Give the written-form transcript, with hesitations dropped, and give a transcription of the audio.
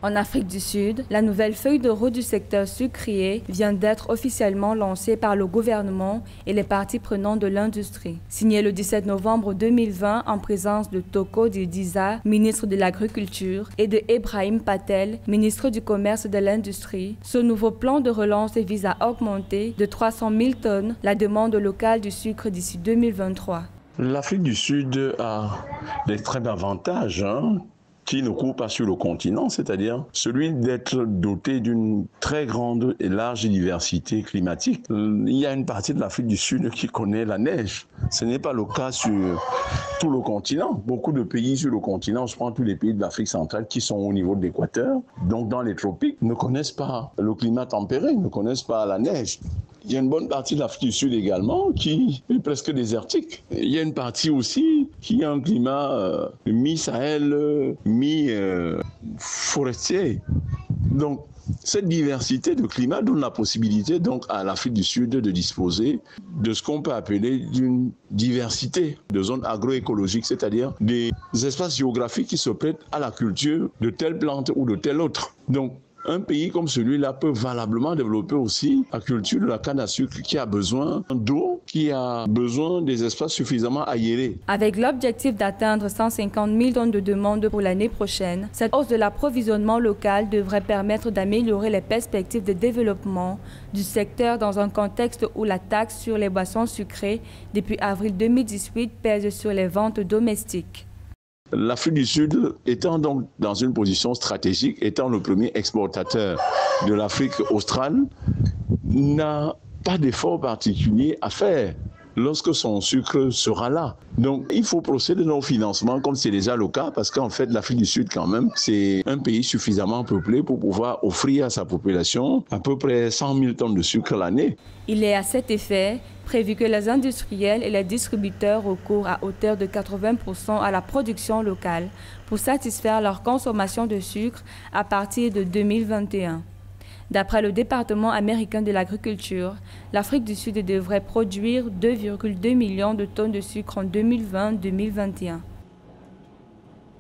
En Afrique du Sud, la nouvelle feuille de route du secteur sucrier vient d'être officiellement lancée par le gouvernement et les parties prenantes de l'industrie. Signée le 17 novembre 2020 en présence de Toko Didiza, ministre de l'Agriculture, et de Ebrahim Patel, ministre du Commerce et de l'Industrie, ce nouveau plan de relance vise à augmenter de 300 000 tonnes la demande locale du sucre d'ici 2023. L'Afrique du Sud a d'extrêmes avantages qui ne courent pas sur le continent, c'est-à-dire celui d'être doté d'une très grande et large diversité climatique. Il y a une partie de l'Afrique du Sud qui connaît la neige. Ce n'est pas le cas sur tout le continent. Beaucoup de pays sur le continent, je prends tous les pays de l'Afrique centrale qui sont au niveau de l'équateur, donc dans les tropiques, ne connaissent pas le climat tempéré, ne connaissent pas la neige. Il y a une bonne partie de l'Afrique du Sud également qui est presque désertique. Il y a une partie aussi qui a un climat mi-Sahel, mi-forestier. Donc, cette diversité de climat donne la possibilité donc à l'Afrique du Sud de disposer de ce qu'on peut appeler d'une diversité de zones agroécologiques, c'est-à-dire des espaces géographiques qui se prêtent à la culture de telle plante ou de telle autre. Donc, un pays comme celui-là peut valablement développer aussi la culture de la canne à sucre qui a besoin d'eau, qui a besoin des espaces suffisamment aérés. Avec l'objectif d'atteindre 150 000 tonnes de demande pour l'année prochaine, cette hausse de l'approvisionnement local devrait permettre d'améliorer les perspectives de développement du secteur dans un contexte où la taxe sur les boissons sucrées depuis avril 2018 pèse sur les ventes domestiques. L'Afrique du Sud, étant donc dans une position stratégique, étant le premier exportateur de l'Afrique australe, n'a pas d'effort particulier à faire lorsque son sucre sera là. Donc, il faut procéder au financement comme c'est déjà le cas parce qu'en fait, l'Afrique du Sud, quand même, c'est un pays suffisamment peuplé pour pouvoir offrir à sa population à peu près 100 000 tonnes de sucre l'année. Il est à cet effet prévu que les industriels et les distributeurs recourent à hauteur de 80% à la production locale pour satisfaire leur consommation de sucre à partir de 2021. D'après le département américain de l'agriculture, l'Afrique du Sud devrait produire 2,2 millions de tonnes de sucre en 2020-2021.